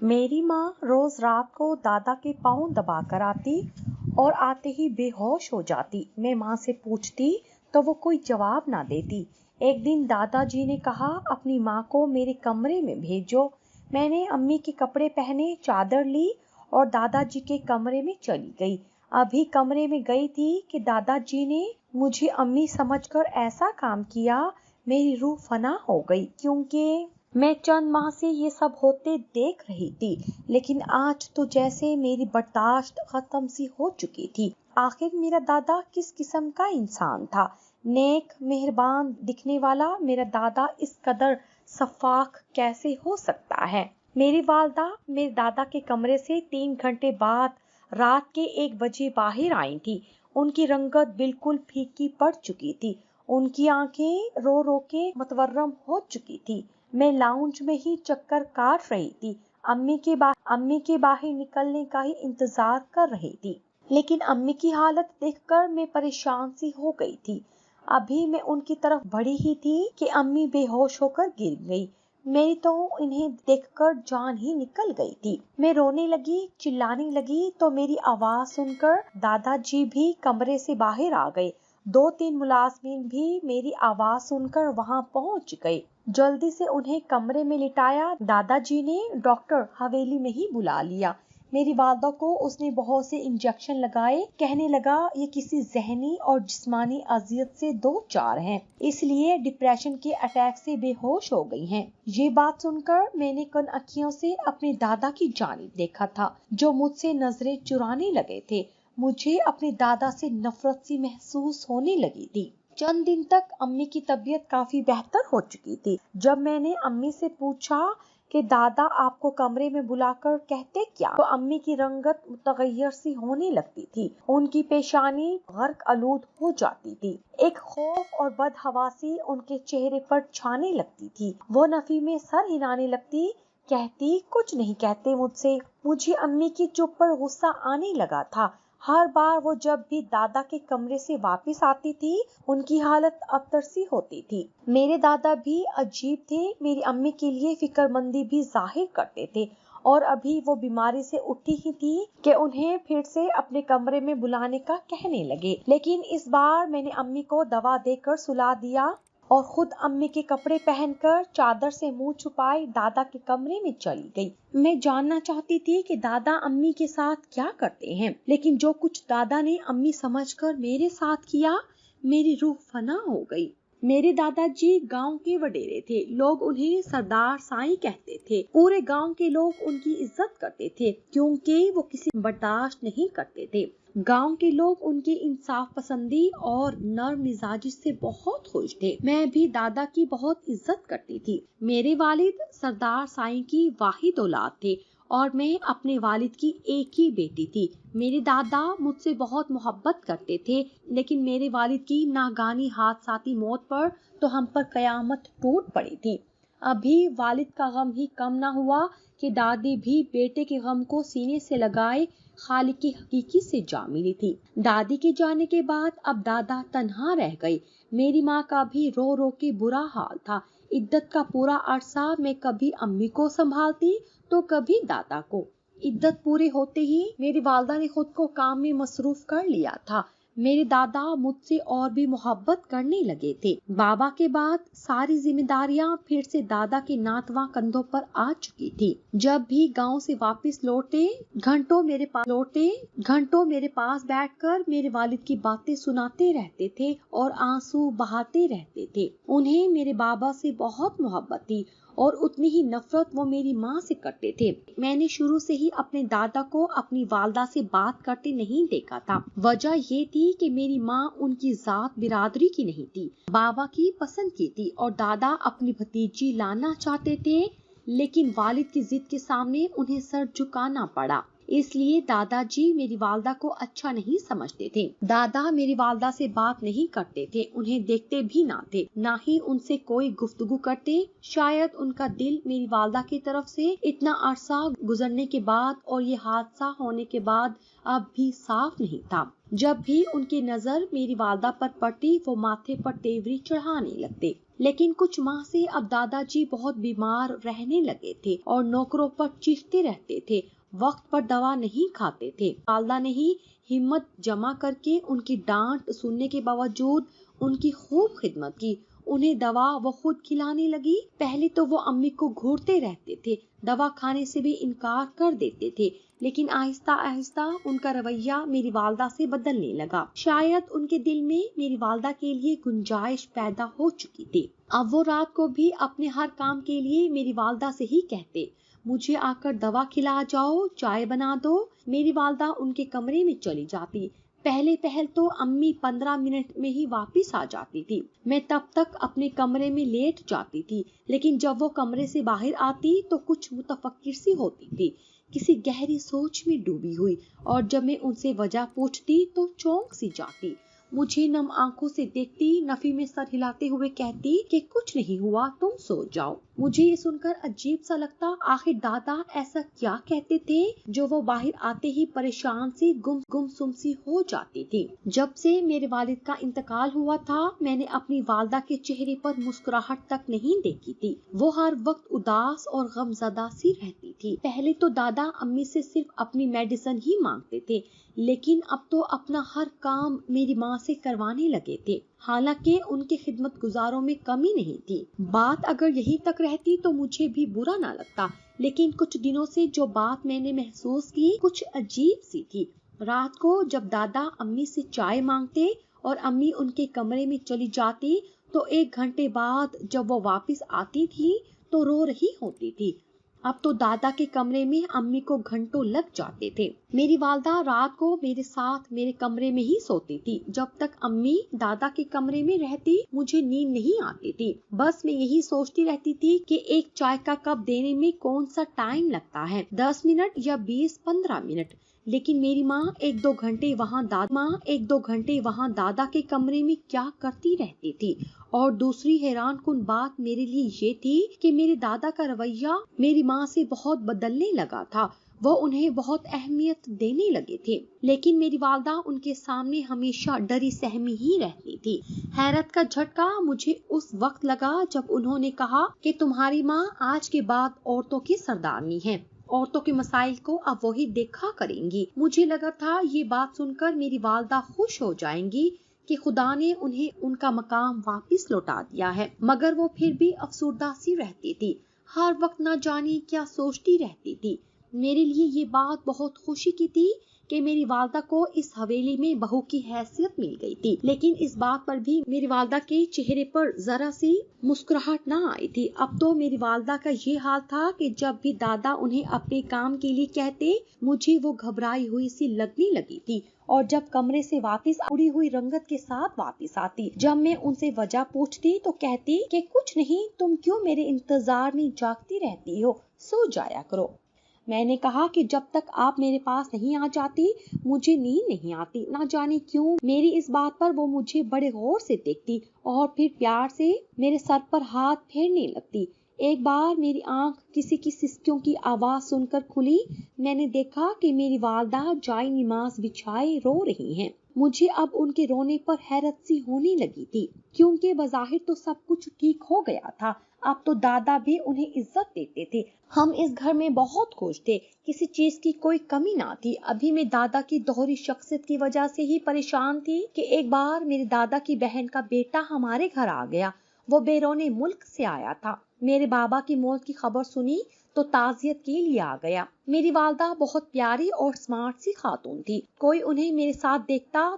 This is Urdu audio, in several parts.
میری ماں روز رات کو دادا کے پاؤں دبا کر آتی اور آتے ہی بے ہوش ہو جاتی۔ میں ماں سے پوچھتی تو وہ کوئی جواب نہ دیتی۔ ایک دن دادا جی نے کہا اپنی ماں کو میرے کمرے میں بھیجو۔ میں نے امی کے کپڑے پہنے، چادر لی اور دادا جی کے کمرے میں چلی گئی۔ ابھی کمرے میں گئی تھی کہ دادا جی نے مجھے امی سمجھ کر ایسا کام کیا، میری روح فنا ہو گئی، کیونکہ میں چند ماہ سے یہ سب ہوتے دیکھ رہی تھی، لیکن آج تو جیسے میری برداشت ختم سی ہو چکی تھی۔ آخر میرا دادا کس قسم کا انسان تھا؟ نیک، مہربان دکھنے والا میرا دادا اس قدر شفاق کیسے ہو سکتا ہے؟ میری والدہ میرے دادا کے کمرے سے 3 گھنٹے بعد رات کے 1 بجے باہر آئی تھی۔ ان کی رنگت بالکل پھیکی پڑ چکی تھی، ان کی آنکھیں رو رو کے متورم ہو چکی تھی۔ میں لاؤنج میں ہی چکر کاٹ رہی تھی، امی کے باہر نکلنے کا ہی انتظار کر رہی تھی، لیکن امی کی حالت دیکھ کر میں پریشان سی ہو گئی تھی۔ ابھی میں ان کی طرف بڑھی ہی تھی کہ امی بے ہوش ہو کر گر گئی۔ میری تو انہیں دیکھ کر جان ہی نکل گئی تھی۔ میں رونے لگی، چلانے لگی تو میری آواز سن کر دادا جی بھی کمرے سے باہر آ گئے۔ 2-3 ملازمین بھی میری آواز سن کر وہاں پہنچ گئے۔ جلدی سے انہیں کمرے میں لٹایا۔ دادا جی نے ڈاکٹر حویلی میں ہی بلا لیا۔ میری والدہ کو اس نے بہت سے انجیکشن لگائے، کہنے لگا یہ کسی ذہنی اور جسمانی اذیت سے دوچار ہیں، اس لیے ڈپریشن کے اٹیک سے بے ہوش ہو گئی ہیں۔ یہ بات سن کر میں نے کن اکھیوں سے اپنے دادا کی جانب دیکھا تھا، جو مجھ سے نظریں چرانے لگے تھے۔ مجھے اپنے دادا سے نفرت سی محسوس ہونے لگی تھی۔ چند دن تک امی کی طبیعت کافی بہتر ہو چکی تھی۔ جب میں نے امی سے پوچھا کہ دادا آپ کو کمرے میں بلا کر کہتے کیا، تو امی کی رنگت متغیر سی ہونے لگتی تھی، ان کی پیشانی غرق آلود ہو جاتی تھی، ایک خوف اور بدحواسی ان کے چہرے پر چھانے لگتی تھی۔ وہ نفی میں سر ہلانے لگتی، کہتی کچھ نہیں کہتے مجھ سے۔ مجھے امی کی چپ پر غصہ آنے لگا تھا۔ ہر بار وہ جب بھی دادا کے کمرے سے واپس آتی تھی، ان کی حالت ابتر سی ہوتی تھی۔ میرے دادا بھی عجیب تھے، میری امی کے لیے فکر مندی بھی ظاہر کرتے تھے، اور ابھی وہ بیماری سے اٹھی ہی تھی کہ انہیں پھر سے اپنے کمرے میں بلانے کا کہنے لگے۔ لیکن اس بار میں نے امی کو دوا دے کر سلا دیا اور خود امی کے کپڑے پہن کر چادر سے منہ چھپائے دادا کے کمرے میں چلی گئی۔ میں جاننا چاہتی تھی کہ دادا امی کے ساتھ کیا کرتے ہیں، لیکن جو کچھ دادا نے امی سمجھ کر میرے ساتھ کیا، میری روح فنا ہو گئی۔ میرے دادا جی گاؤں کے وڈیرے تھے، لوگ انہیں سردار سائیں کہتے تھے۔ پورے گاؤں کے لوگ ان کی عزت کرتے تھے، کیونکہ وہ کسی برداشت نہیں کرتے تھے۔ گاؤں کے لوگ ان کی انصاف پسندی اور نرم مزاجی سے بہت خوش تھے۔ میں بھی دادا کی بہت عزت کرتی تھی۔ میرے والد سردار سائیں کی واحد اولاد تھے اور میں اپنے والد کی ایک ہی بیٹی تھی۔ میرے دادا مجھ سے بہت محبت کرتے تھے، لیکن میرے والد کی ناگہانی حادثاتی موت پر تو ہم پر قیامت ٹوٹ پڑی تھی۔ ابھی والد کا غم ہی کم نہ ہوا کہ دادی بھی بیٹے کے غم کو سینے سے لگائے خالق کی حقیقی سے جا ملی تھی۔ دادی کے جانے کے بعد اب دادا تنہا رہ گئے۔ میری ماں کا بھی رو رو کے برا حال تھا۔ عدت کا پورا عرصہ میں کبھی امی کو سنبھالتی تو کبھی دادا کو۔ عدت پورے ہوتے ہی میری والدہ نے خود کو کام میں مصروف کر لیا تھا۔ میرے دادا مجھ سے اور بھی محبت کرنے لگے تھے۔ بابا کے بعد ساری ذمہ داریاں پھر سے دادا کے ناتواں کندھوں پر آ چکی تھی۔ جب بھی گاؤں سے واپس لوٹے، گھنٹوں میرے پاس بیٹھ کر میرے والد کی باتیں سناتے رہتے تھے اور آنسو بہاتے رہتے تھے۔ انہیں میرے بابا سے بہت محبت تھی اور اتنی ہی نفرت وہ میری ماں سے کرتے تھے۔ میں نے شروع سے ہی اپنے دادا کو اپنی والدہ سے بات کرتے نہیں دیکھا تھا۔ وجہ یہ تھی کہ میری ماں ان کی ذات برادری کی نہیں تھی، بابا کی پسند کی تھی، اور دادا اپنی بھتیجی لانا چاہتے تھے، لیکن والد کی ضد کے سامنے انہیں سر جھکانا پڑا۔ اس لیے دادا جی میری والدہ کو اچھا نہیں سمجھتے تھے۔ دادا میری والدہ سے بات نہیں کرتے تھے، انہیں دیکھتے بھی نہ تھے، نہ ہی ان سے کوئی گفتگو کرتے۔ شاید ان کا دل میری والدہ کی طرف سے اتنا عرصہ گزرنے کے بعد اور یہ حادثہ ہونے کے بعد اب بھی صاف نہیں تھا۔ جب بھی ان کی نظر میری والدہ پر پڑتی، وہ ماتھے پر تیوری چڑھانے لگتے۔ لیکن کچھ ماہ سے اب دادا جی بہت بیمار رہنے لگے تھے اور نوکروں پر چیختے رہتے تھے، وقت پر دوا نہیں کھاتے تھے۔ والدہ نے ہی ہمت جمع کر کے ان کی ڈانٹ سننے کے باوجود ان کی خوب خدمت کی، انہیں دوا وہ خود کھلانے لگی۔ پہلے تو وہ امی کو گھورتے رہتے تھے، دوا کھانے سے بھی انکار کر دیتے تھے، لیکن آہستہ آہستہ ان کا رویہ میری والدہ سے بدلنے لگا۔ شاید ان کے دل میں میری والدہ کے لیے گنجائش پیدا ہو چکی تھی۔ اب وہ رات کو بھی اپنے ہر کام کے لیے میری والدہ سے ہی کہتے، مجھے آ کر دوا کھلا جاؤ، چائے بنا دو۔ میری والدہ ان کے کمرے میں چلی جاتی۔ پہل تو امی 15 منٹ میں ہی واپس آ جاتی تھی۔ میں تب تک اپنے کمرے میں لیٹ جاتی تھی، لیکن جب وہ کمرے سے باہر آتی تو کچھ متفکر سی ہوتی تھی، کسی گہری سوچ میں ڈوبی ہوئی، اور جب میں ان سے وجہ پوچھتی تو چونک سی جاتی، مجھے نم آنکھوں سے دیکھتی، نفی میں سر ہلاتے ہوئے کہتی کہ کچھ نہیں ہوا، تم سو جاؤ۔ مجھے یہ سن کر عجیب سا لگتا، آخر دادا ایسا کیا کہتے تھے جو وہ باہر آتے ہی پریشان سی گم سم سی ہو جاتی تھی۔ جب سے میرے والد کا انتقال ہوا تھا، میں نے اپنی والدہ کے چہرے پر مسکراہٹ تک نہیں دیکھی تھی، وہ ہر وقت اداس اور غم زدہ سی رہتی تھی۔ پہلے تو دادا امی سے صرف اپنی میڈیسن ہی مانگتے تھے، لیکن اب تو اپنا ہر کام میری ماں سے کروانے لگے تھے، حالانکہ ان کے خدمت گزاروں میں کمی نہیں تھی۔ بات اگر یہی تک رہتی تو مجھے بھی برا نہ لگتا، لیکن کچھ دنوں سے جو بات میں نے محسوس کی کچھ عجیب سی تھی۔ رات کو جب دادا امی سے چائے مانگتے اور امی ان کے کمرے میں چلی جاتی تو 1 گھنٹے بعد جب وہ واپس آتی تھی تو رو رہی ہوتی تھی۔ اب تو دادا کے کمرے میں امی کو گھنٹوں لگ جاتے تھے۔ میری والدہ رات کو میرے ساتھ میرے کمرے میں ہی سوتی تھی۔ جب تک امی دادا کے کمرے میں رہتی مجھے نیند نہیں آتی تھی، بس میں یہی سوچتی رہتی تھی کہ ایک چائے کا کپ دینے میں کون سا ٹائم لگتا ہے، 10 منٹ یا 20-15 منٹ، لیکن میری ماں 1-2 گھنٹے وہاں دادا کے کمرے میں کیا کرتی رہتی تھی۔ اور دوسری حیران کن بات میرے لیے یہ تھی کہ میرے دادا کا رویہ میری ماں سے بہت بدلنے لگا تھا، وہ انہیں بہت اہمیت دینے لگے تھے، لیکن میری والدہ ان کے سامنے ہمیشہ ڈری سہمی ہی رہتی تھی۔ حیرت کا جھٹکا مجھے اس وقت لگا جب انہوں نے کہا کہ تمہاری ماں آج کے بعد عورتوں کی سردارنی ہے، عورتوں کے مسائل کو اب وہی دیکھا کریں گی۔ مجھے لگا تھا یہ بات سن کر میری والدہ خوش ہو جائیں گی کہ خدا نے انہیں ان کا مقام واپس لوٹا دیا ہے، مگر وہ پھر بھی افسردہ سی رہتی تھی، ہر وقت نہ جانے کیا سوچتی رہتی تھی۔ میرے لیے یہ بات بہت خوشی کی تھی کہ میری والدہ کو اس حویلی میں بہو کی حیثیت مل گئی تھی، لیکن اس بات پر بھی میری والدہ کے چہرے پر ذرا سی مسکراہٹ نہ آئی تھی۔ اب تو میری والدہ کا یہ حال تھا کہ جب بھی دادا انہیں اپنے کام کے لیے کہتے مجھے وہ گھبرائی ہوئی سی لگنے لگی تھی، اور جب کمرے سے واپس اڑی ہوئی رنگت کے ساتھ واپس آتی، جب میں ان سے وجہ پوچھتی تو کہتی کہ کچھ نہیں، تم کیوں میرے انتظار میں جاگتی رہتی ہو، سو جایا کرو۔ میں نے کہا کہ جب تک آپ میرے پاس نہیں آ جاتی مجھے نیند نہیں آتی، نہ جانے کیوں۔ میری اس بات پر وہ مجھے بڑے غور سے دیکھتی اور پھر پیار سے میرے سر پر ہاتھ پھیرنے لگتی۔ ایک بار میری آنکھ کسی کی سسکیوں کی آواز سن کر کھلی، میں نے دیکھا کہ میری والدہ جائے نماز بچھائے رو رہی ہیں۔ مجھے اب ان کے رونے پر حیرت سی ہونے لگی تھی، کیونکہ بظاہر تو سب کچھ ٹھیک ہو گیا تھا، اب تو دادا بھی انہیں عزت دیتے تھے، ہم اس گھر میں بہت خوش تھے، کسی چیز کی کوئی کمی نہ تھی۔ ابھی میں دادا کی دوہری شخصیت کی وجہ سے ہی پریشان تھی کہ ایک بار میرے دادا کی بہن کا بیٹا ہمارے گھر آ گیا، وہ بیرون ملک سے آیا تھا، میرے بابا کی موت کی خبر سنی تو تعزیت کے لیے آ گیا۔ میری والدہ بہت پیاری اور سمارٹ سی خاتون تھی، کوئی انہیں میرے ساتھ دیکھتا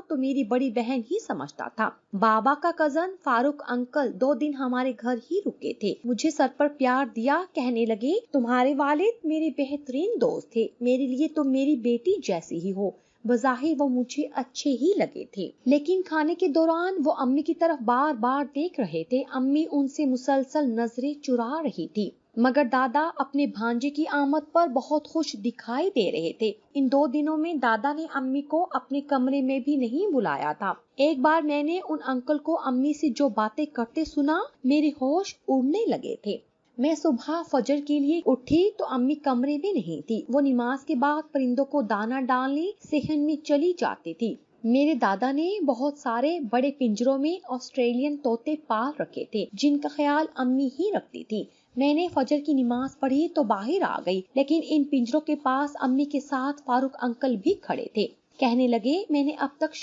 تو میری بڑی بہن ہی سمجھتا تھا۔ بابا کا کزن فاروق انکل 2 دن ہمارے گھر ہی رکے تھے، مجھے سر پر پیار دیا، کہنے لگے تمہارے والد میرے بہترین دوست تھے، میرے لیے تم میری بیٹی جیسی ہی ہو۔ بظاہر وہ مجھے اچھے ہی لگے تھے، لیکن کھانے کے دوران وہ امی کی طرف بار بار دیکھ رہے تھے، امی ان سے مسلسل نظریں چرا رہی تھی، مگر دادا اپنے بھانجے کی آمد پر بہت خوش دکھائی دے رہے تھے۔ ان 2 دنوں میں دادا نے امی کو اپنے کمرے میں بھی نہیں بلایا تھا۔ ایک بار میں نے ان انکل کو امی سے جو باتیں کرتے سنا، میرے ہوش اڑنے لگے تھے۔ میں صبح فجر کے لیے اٹھی تو امی کمرے میں نہیں تھی، وہ نماز کے بعد پرندوں کو دانہ ڈالنے صحن میں چلی جاتی تھی۔ میرے دادا نے بہت سارے بڑے پنجروں میں آسٹریلین طوطے پال رکھے تھے جن کا خیال امی ہی رکھتی تھی۔ میں نے فجر کی نماز پڑھی تو باہر آ گئی، لیکن ان پنجروں کے پاس امی کے ساتھ فاروق انکل بھی کھڑے تھے۔ کہنے لگے میں نے اب تک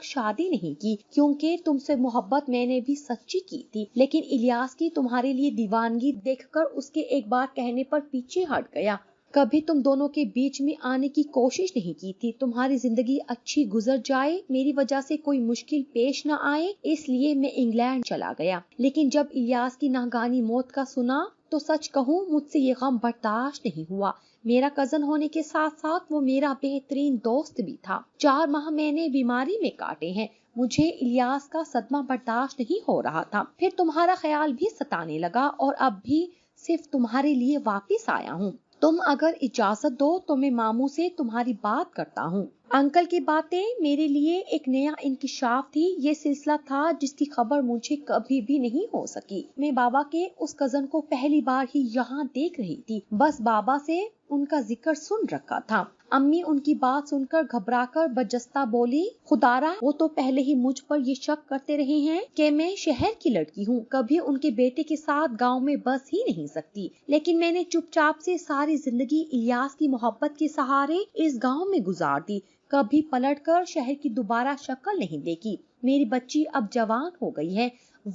شادی نہیں کی کیونکہ تم سے محبت میں نے بھی سچی کی تھی، لیکن الیاس کی تمہارے لیے دیوانگی دیکھ کر اس کے ایک بار کہنے پر پیچھے ہٹ گیا۔ کبھی تم دونوں کے بیچ میں آنے کی کوشش نہیں کی تھی۔ تمہاری زندگی اچھی گزر جائے، میری وجہ سے کوئی مشکل پیش نہ آئے، اس لیے میں انگلینڈ چلا گیا۔ لیکن جب الیاس کی ناگہانی موت کا سنا تو سچ کہوں مجھ سے یہ غم برداشت نہیں ہوا۔ میرا کزن ہونے کے ساتھ ساتھ وہ میرا بہترین دوست بھی تھا۔ 4 ماہ میں نے بیماری میں کاٹے ہیں۔ مجھے الیاس کا صدمہ برداشت نہیں ہو رہا تھا۔ پھر تمہارا خیال بھی ستانے لگا اور اب بھی صرف تمہارے لیے واپس آیا ہوں۔ تم اگر اجازت دو تو میں ماموں سے تمہاری بات کرتا ہوں۔ انکل کی باتیں میرے لیے ایک نیا انکشاف تھی۔ یہ سلسلہ تھا جس کی خبر مجھے کبھی بھی نہیں ہو سکی۔ میں بابا کے اس کزن کو پہلی بار ہی یہاں دیکھ رہی تھی، بس بابا سے ان کا ذکر سن رکھا تھا۔ امی ان کی بات سن کر گھبرا کر برجستہ بولی، خدارا وہ تو پہلے ہی مجھ پر یہ شک کرتے رہے ہیں کہ میں شہر کی لڑکی ہوں، کبھی ان کے بیٹے کے ساتھ گاؤں میں بس ہی نہیں سکتی۔ لیکن میں نے چپ چاپ سے ساری زندگی الیاس کی محبت کے سہارے اس گاؤں میں گزار دی، کبھی پلٹ کر شہر کی دوبارہ شکل نہیں دیکھی۔ میری بچی اب جوان ہو گئی ہے،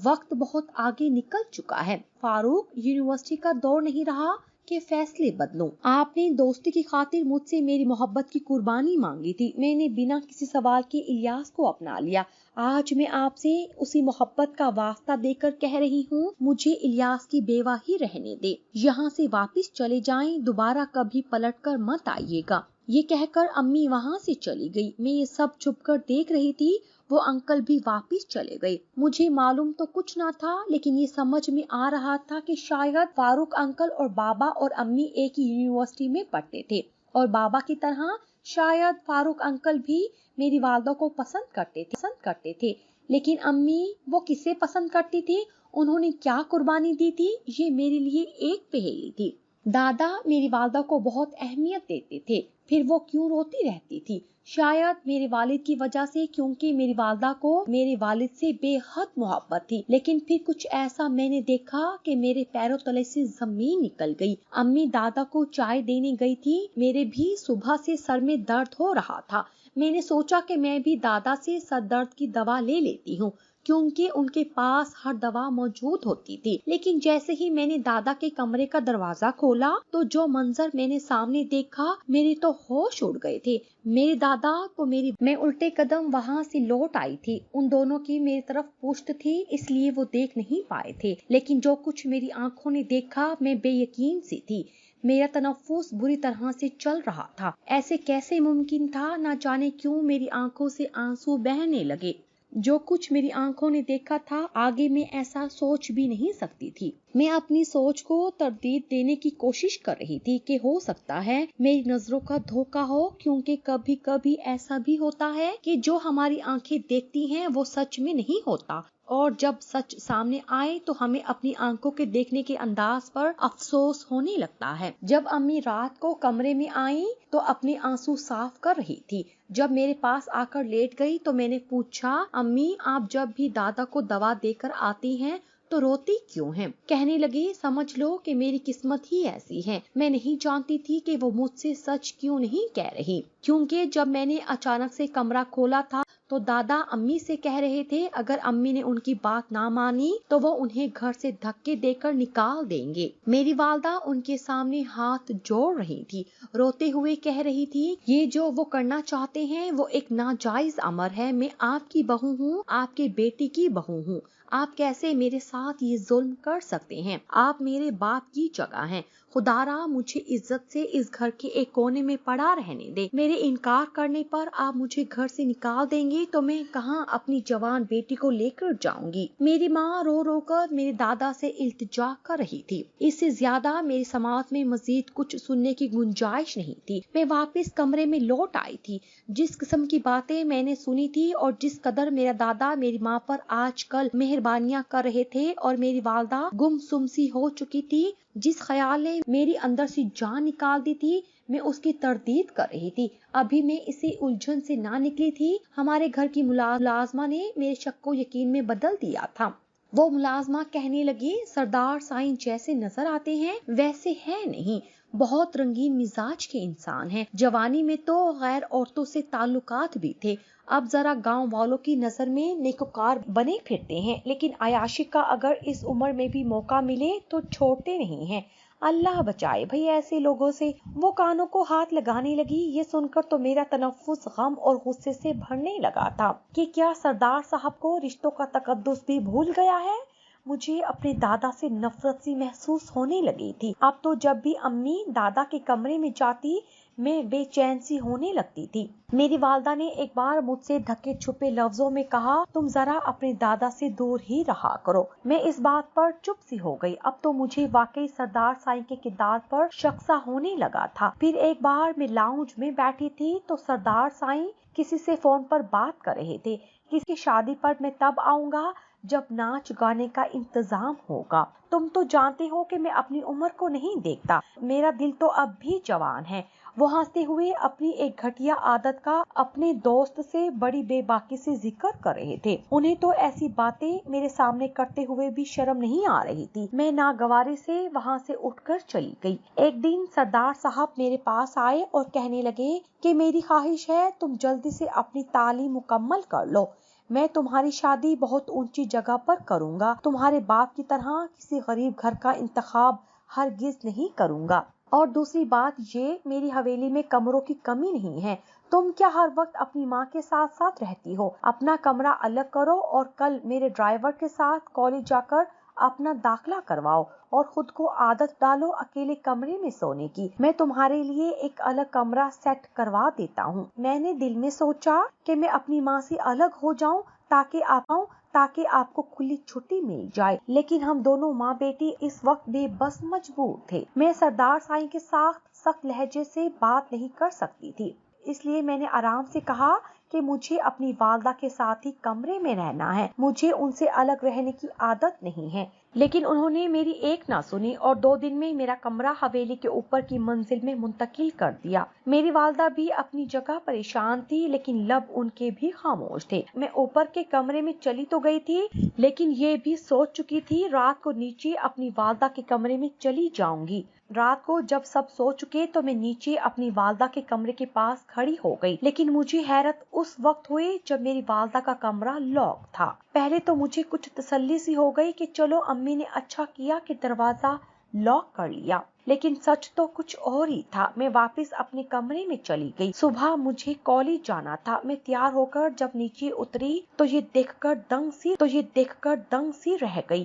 وقت بہت آگے نکل چکا ہے۔ فاروق، یونیورسٹی کا دور نہیں رہا کہ فیصلے بدلوں۔ آپ نے دوستی کی خاطر مجھ سے میری محبت کی قربانی مانگی تھی، میں نے بنا کسی سوال کے الیاس کو اپنا لیا۔ آج میں آپ سے اسی محبت کا واسطہ دے کر کہہ رہی ہوں، مجھے الیاس کی بیوہ ہی رہنے دے۔ یہاں سے واپس چلے جائیں، دوبارہ کبھی پلٹ کر مت آئیے گا۔ یہ کہہ کر امی وہاں سے چلی گئی۔ میں یہ سب چھپ کر دیکھ رہی تھی، وہ انکل بھی واپس چلے گئے۔ مجھے معلوم تو کچھ نہ تھا، لیکن یہ سمجھ میں آ رہا تھا کہ شاید فاروق انکل اور بابا اور امی ایک ہی یونیورسٹی میں پڑھتے تھے، اور بابا کی طرح شاید فاروق انکل بھی میری والدہ کو پسند کرتے تھے۔ لیکن امی، وہ کسے پسند کرتی تھی؟ انہوں نے کیا قربانی دی تھی؟ یہ میرے لیے ایک پہیلی تھی۔ دادا میری والدہ کو بہت اہمیت دیتے تھے، پھر وہ کیوں روتی رہتی تھی؟ شاید میرے والد کی وجہ سے، کیونکہ میری والدہ کو میرے والد سے بے حد محبت تھی۔ لیکن پھر کچھ ایسا میں نے دیکھا کہ میرے پیروں تلے سے زمین نکل گئی۔ امی دادا کو چائے دینے گئی تھی، میرے بھی صبح سے سر میں درد ہو رہا تھا۔ میں نے سوچا کہ میں بھی دادا سے سر درد کی دوا لے لیتی ہوں، کیونکہ ان کے پاس ہر دوا موجود ہوتی تھی۔ لیکن جیسے ہی میں نے دادا کے کمرے کا دروازہ کھولا تو جو منظر میں نے سامنے دیکھا، میرے تو ہوش اڑ گئے تھے۔ میرے دادا تو میں الٹے قدم وہاں سے لوٹ آئی تھی۔ ان دونوں کی میری طرف پشت تھی، اس لیے وہ دیکھ نہیں پائے تھے، لیکن جو کچھ میری آنکھوں نے دیکھا میں بے یقین سی تھی۔ میرا تنفس بری طرح سے چل رہا تھا۔ ایسے کیسے ممکن تھا؟ نہ جانے کیوں میری آنکھوں سے آنسو بہنے لگے۔ جو کچھ میری آنکھوں نے دیکھا تھا، آگے میں ایسا سوچ بھی نہیں سکتی تھی۔ میں اپنی سوچ کو تردید دینے کی کوشش کر رہی تھی کہ ہو سکتا ہے میری نظروں کا دھوکہ ہو، کیونکہ کبھی کبھی ایسا بھی ہوتا ہے کہ جو ہماری آنکھیں دیکھتی ہیں وہ سچ میں نہیں ہوتا، اور جب سچ سامنے آئے تو ہمیں اپنی آنکھوں کے دیکھنے کے انداز پر افسوس ہونے لگتا ہے۔ جب امی رات کو کمرے میں آئیں تو اپنے آنسو صاف کر رہی تھی۔ جب میرے پاس آ کر لیٹ گئی تو میں نے پوچھا، امی آپ جب بھی دادا کو دوا دے کر آتی ہیں تو روتی کیوں ہیں؟ کہنے لگی، سمجھ لو کہ میری قسمت ہی ایسی ہے۔ میں نہیں جانتی تھی کہ وہ مجھ سے سچ کیوں نہیں کہہ رہی، کیونکہ جب میں نے اچانک سے کمرہ کھولا تھا تو دادا امی سے کہہ رہے تھے اگر امی نے ان کی بات نہ مانی تو وہ انہیں گھر سے دھکے دے کر نکال دیں گے۔ میری والدہ ان کے سامنے ہاتھ جوڑ رہی تھی، روتے ہوئے کہہ رہی تھی، یہ جو وہ کرنا چاہتے ہیں وہ ایک ناجائز امر ہے۔ میں آپ کی بہو ہوں، آپ کے بیٹے کی بہو ہوں، آپ کیسے میرے ساتھ یہ ظلم کر سکتے ہیں؟ آپ میرے باپ کی جگہ ہیں۔ خدارا مجھے عزت سے اس گھر کے ایک کونے میں پڑا رہنے دے۔ میرے انکار کرنے پر آپ مجھے گھر سے نکال دیں گے تو میں کہاں اپنی جوان بیٹی کو لے کر جاؤں گی؟ میری ماں رو رو کر میرے دادا سے التجا کر رہی تھی۔ اس سے زیادہ میری سماعت میں مزید کچھ سننے کی گنجائش نہیں تھی۔ میں واپس کمرے میں لوٹ آئی تھی۔ جس قسم کی باتیں میں نے سنی تھی اور جس قدر میرا دادا میری ماں پر آج کل مہربان مہربانیاں کر رہے تھے اور میری والدہ گمسم سی ہو چکی تھی. جس خیال نے میری اندر سے جان نکال دی تھی میں اس کی تردید کر رہی تھی. ابھی میں اسے الجھن سے نہ نکلی تھی. ہمارے گھر کی ملازمہ نے میرے شک کو یقین میں بدل دیا تھا. وہ ملازمہ کہنے لگی سردار سائیں جیسے نظر آتے ہیں ویسے ہیں نہیں، بہت رنگین مزاج کے انسان ہیں. جوانی میں تو غیر عورتوں سے تعلقات بھی تھے، اب ذرا گاؤں والوں کی نظر میں نیکوکار بنے پھرتے ہیں، لیکن عیاشی کا اگر اس عمر میں بھی موقع ملے تو چھوڑتے نہیں ہیں. اللہ بچائے بھئی ایسے لوگوں سے. وہ کانوں کو ہاتھ لگانے لگی. یہ سن کر تو میرا تنفس غم اور غصے سے بھرنے لگا تھا کہ کیا سردار صاحب کو رشتوں کا تقدس بھی بھول گیا ہے. مجھے اپنے دادا سے نفرت سی محسوس ہونے لگی تھی. اب تو جب بھی امی دادا کے کمرے میں جاتی میں بے چین سی ہونے لگتی تھی. میری والدہ نے ایک بار مجھ سے ڈھکے چھپے لفظوں میں کہا تم ذرا اپنے دادا سے دور ہی رہا کرو. میں اس بات پر چپ سی ہو گئی. اب تو مجھے واقعی سردار سائیں کے کردار پر شک سا ہونے لگا تھا. پھر ایک بار میں لاؤنج میں بیٹھی تھی تو سردار سائیں کسی سے فون پر بات کر رہے تھے. کسی کی شادی پر میں تب آؤں گا جب ناچ گانے کا انتظام ہوگا. تم تو جانتے ہو کہ میں اپنی عمر کو نہیں دیکھتا، میرا دل تو اب بھی جوان ہے. وہ ہنستے ہوئے اپنی ایک گھٹیا عادت کا اپنے دوست سے بڑی بے باکی سے ذکر کر رہے تھے. انہیں تو ایسی باتیں میرے سامنے کرتے ہوئے بھی شرم نہیں آ رہی تھی. میں ناگواری سے وہاں سے اٹھ کر چلی گئی. ایک دن سردار صاحب میرے پاس آئے اور کہنے لگے کہ میری خواہش ہے تم جلدی سے اپنی تعلیم مکمل کر لو. میں تمہاری شادی بہت اونچی جگہ پر کروں گا. تمہارے باپ کی طرح کسی غریب گھر کا انتخاب ہرگز نہیں کروں گا. اور دوسری بات یہ میری حویلی میں کمروں کی کمی نہیں ہے. تم کیا ہر وقت اپنی ماں کے ساتھ ساتھ رہتی ہو؟ اپنا کمرہ الگ کرو اور کل میرے ڈرائیور کے ساتھ کالج جا کر اپنا داخلہ کرواؤ اور خود کو عادت ڈالو اکیلے کمرے میں سونے کی. میں تمہارے لیے ایک الگ کمرہ سیٹ کروا دیتا ہوں. میں نے دل میں سوچا کہ میں اپنی ماں سے الگ ہو جاؤں تاکہ آپ کو کھلی چھٹی مل جائے، لیکن ہم دونوں ماں بیٹی اس وقت بے بس مجبور تھے. میں سردار سائیں کے ساتھ سخت لہجے سے بات نہیں کر سکتی تھی، اس لیے میں نے آرام سے کہا کہ مجھے اپنی والدہ کے ساتھ ہی کمرے میں رہنا ہے، مجھے ان سے الگ رہنے کی عادت نہیں ہے. لیکن انہوں نے میری ایک نہ سنی اور 2 دن میں میرا کمرہ حویلی کے اوپر کی منزل میں منتقل کر دیا. میری والدہ بھی اپنی جگہ پریشان تھی لیکن لب ان کے بھی خاموش تھے. میں اوپر کے کمرے میں چلی تو گئی تھی لیکن یہ بھی سوچ چکی تھی رات کو نیچے اپنی والدہ کے کمرے میں چلی جاؤں گی. رات کو جب سب سو چکے تو میں نیچے اپنی والدہ کے کمرے کے پاس کھڑی ہو گئی، لیکن مجھے حیرت اس وقت ہوئی جب میری والدہ کا کمرہ لاک تھا. پہلے تو مجھے کچھ تسلی سی ہو گئی کہ چلو امی نے اچھا کیا کہ دروازہ لاک کر لیا، لیکن سچ تو کچھ اور ہی تھا. میں واپس اپنے کمرے میں چلی گئی. صبح مجھے کالج جانا تھا. میں تیار ہو کر جب نیچے اتری تو یہ دیکھ کر دنگ سی رہ گئی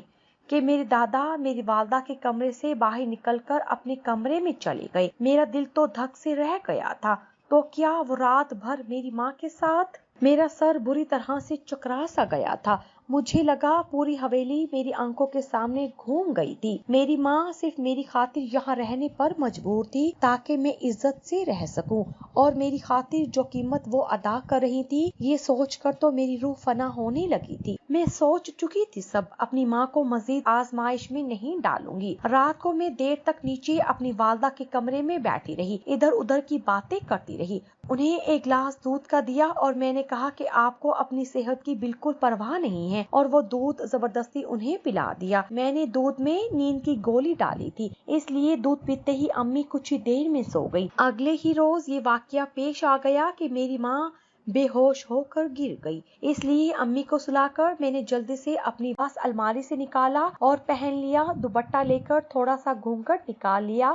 کہ میرے دادا میری والدہ کے کمرے سے باہر نکل کر اپنے کمرے میں چلے گئے. میرا دل تو دھک سے رہ گیا تھا. تو کیا وہ رات بھر میری ماں کے ساتھ؟ میرا سر بری طرح سے چکرا سا گیا تھا. مجھے لگا پوری حویلی میری آنکھوں کے سامنے گھوم گئی تھی. میری ماں صرف میری خاطر یہاں رہنے پر مجبور تھی تاکہ میں عزت سے رہ سکوں، اور میری خاطر جو قیمت وہ ادا کر رہی تھی یہ سوچ کر تو میری روح فنا ہونے لگی تھی. میں سوچ چکی تھی سب اپنی ماں کو مزید آزمائش میں نہیں ڈالوں گی. رات کو میں دیر تک نیچے اپنی والدہ کے کمرے میں بیٹھی رہی، ادھر ادھر کی باتیں کرتی رہی. انہیں ایک گلاس دودھ کا دیا اور میں نے کہا کہ آپ کو اپنی صحت کی بالکل پرواہ نہیں ہے، اور وہ دودھ زبردستی انہیں پلا دیا. میں نے دودھ میں نیند کی گولی ڈالی تھی، اس لیے دودھ پیتے ہی امی کچھ ہی دیر میں سو گئی. اگلے ہی روز یہ واقعہ پیش آ گیا کہ میری ماں بے ہوش ہو کر گر گئی. اس لیے امی کو سلا کر میں نے جلدی سے اپنی لباس الماری سے نکالا اور پہن لیا. دوپٹہ لے کر تھوڑا سا گھونگھٹ نکال لیا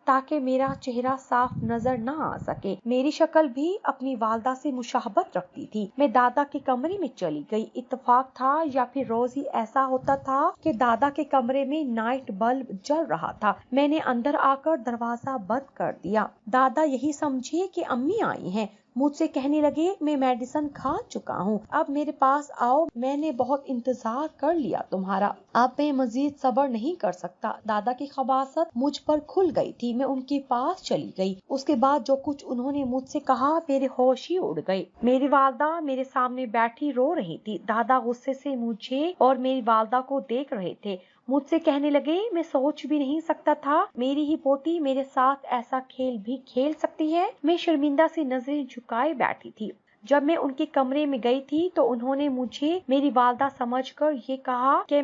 تاکہ میرا چہرہ صاف نظر نہ آ سکے. میری شکل بھی اپنی والدہ سے مشابہت رکھتی تھی. میں دادا کے کمرے میں چلی گئی. اتفاق تھا یا پھر روز ہی ایسا ہوتا تھا کہ دادا کے کمرے میں نائٹ بلب جل رہا تھا. میں نے اندر آ کر دروازہ بند کر دیا. دادا یہی سمجھے کہ امی آئی ہیں مجھ سے کہنے لگے میں میڈیسن کھا چکا ہوں، اب میرے پاس آؤ، میں نے بہت انتظار کر لیا تمہارا، اب میں مزید صبر نہیں کر سکتا۔ دادا کی خباثت مجھ پر کھل گئی تھی، میں ان کے پاس چلی گئی۔ اس کے بعد جو کچھ انہوں نے مجھ سے کہا میرے ہوش ہی اڑ گئے۔ میری والدہ میرے سامنے بیٹھی رو رہی تھی، دادا غصے سے مجھے اور میری والدہ کو دیکھ رہے تھے۔ مجھ سے کہنے لگے میں سوچ بھی نہیں سکتا تھا میری ہی پوتی میرے ساتھ ایسا کھیل بھی کھیل سکتی ہے۔ میں شرمندہ سی نظریں جھکائے بیٹھی تھی۔ جب میں ان کے کمرے میں گئی تھی تو انہوں نے مجھے میری والدہ سمجھ کر یہ کہا کہ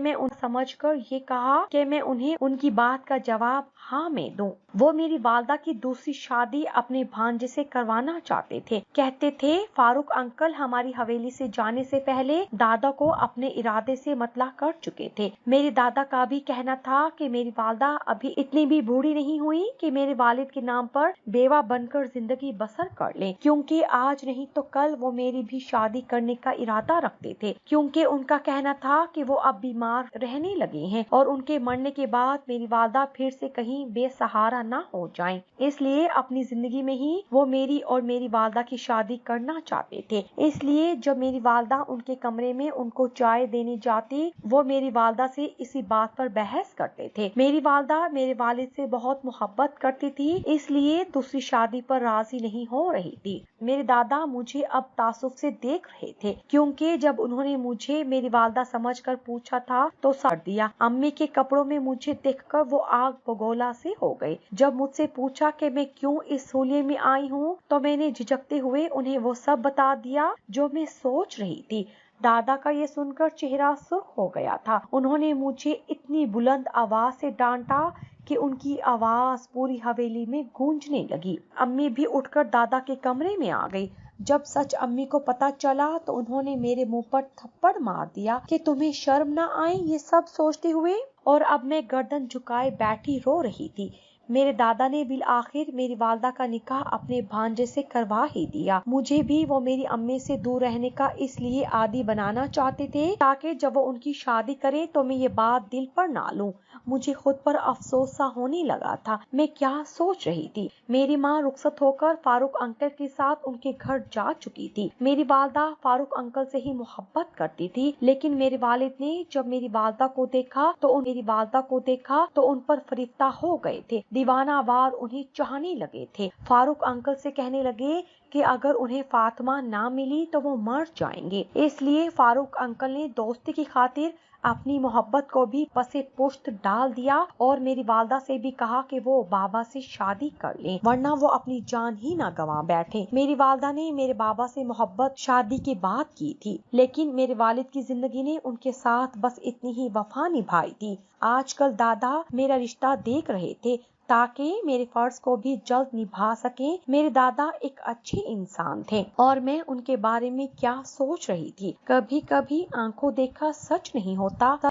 میں انہیں ان کی بات کا جواب ہاں میں دوں۔ وہ میری والدہ کی دوسری شادی اپنے بھانجے سے کروانا چاہتے تھے۔ کہتے تھے فاروق انکل ہماری حویلی سے جانے سے پہلے دادا کو اپنے ارادے سے مطلع کر چکے تھے۔ میرے دادا کا بھی کہنا تھا کہ میری والدہ ابھی اتنی بھی بوڑھی نہیں ہوئی کہ میرے والد کے نام پر بیوہ بن کر زندگی بسر کر لیں، کیونکہ آج نہیں تو کل وہ میری بھی شادی کرنے کا ارادہ رکھتے تھے، کیونکہ ان کا کہنا تھا کہ وہ اب بیمار رہنے لگے ہیں اور ان کے مرنے کے بعد میری والدہ پھر سے کہیں بے سہارا نہ ہو جائیں، اس لیے اپنی زندگی میں ہی وہ میری اور میری والدہ کی شادی کرنا چاہتے تھے۔ اس لیے جب میری والدہ ان کے کمرے میں ان کو چائے دینے جاتی وہ میری والدہ سے اسی بات پر بحث کرتے تھے۔ میری والدہ میرے والد سے بہت محبت کرتی تھی، اس لیے دوسری شادی پر راضی نہیں ہو رہی تھی۔ میرے دادا مجھے اب تعصب سے دیکھ رہے تھے، کیونکہ جب انہوں نے مجھے میری والدہ سمجھ کر پوچھا تھا تو سر دیا۔ امی کے کپڑوں میں مجھے دیکھ کر وہ آگ بگولا سے ہو گئے۔ جب مجھ سے پوچھا کہ میں کیوں اس حلیے میں آئی ہوں تو میں نے جھجکتے ہوئے انہیں وہ سب بتا دیا جو میں سوچ رہی تھی۔ دادا کا یہ سن کر چہرہ سرخ ہو گیا تھا۔ انہوں نے مجھے اتنی بلند آواز سے ڈانٹا کہ ان کی آواز پوری حویلی میں گونجنے لگی۔ امی بھی اٹھ کر دادا کے کمرے میں آ گئی۔ جب سچ امی کو پتا چلا تو انہوں نے میرے منہ پر تھپڑ مار دیا کہ تمہیں شرم نہ آئے یہ سب سوچتے ہوئے، اور اب میں گردن جھکائے بیٹھی رو رہی تھی۔ میرے دادا نے بالآخر میری والدہ کا نکاح اپنے بھانجے سے کروا ہی دیا۔ مجھے بھی وہ میری امی سے دور رہنے کا اس لیے عادی بنانا چاہتے تھے تاکہ جب وہ ان کی شادی کریں تو میں یہ بات دل پر نہ لوں۔ مجھے خود پر افسوس سا ہونے لگا تھا، میں کیا سوچ رہی تھی۔ میری ماں رخصت ہو کر فاروق انکل کے ساتھ ان کے گھر جا چکی تھی۔ میری والدہ فاروق انکل سے ہی محبت کرتی تھی، لیکن میرے والد نے جب میری والدہ کو دیکھا تو ان پر فریفتہ ہو گئے تھے، دیوانہ وار انہیں چاہنے لگے تھے۔ فاروق انکل سے کہنے لگے کہ اگر انہیں فاطمہ نہ ملی تو وہ مر جائیں گے، اس لیے فاروق انکل نے دوستی کی خاطر اپنی محبت کو بھی پسے پشت ڈال دیا اور میری والدہ سے بھی کہا کہ وہ بابا سے شادی کر لیں ورنہ وہ اپنی جان ہی نہ گنوا بیٹھیں۔ میری والدہ نے میرے بابا سے محبت شادی کے بعد کی تھی، لیکن میرے والد کی زندگی نے ان کے ساتھ بس اتنی ہی وفا نبھائی تھی۔ آج کل دادا میرا رشتہ دیکھ رہے تھے تاکہ میرے فرض کو بھی جلد نبھا سکیں۔ میرے دادا ایک اچھے انسان تھے اور میں ان کے بارے میں کیا سوچ رہی تھی۔ کبھی کبھی آنکھوں دیکھا سچ نہیں ہوتا۔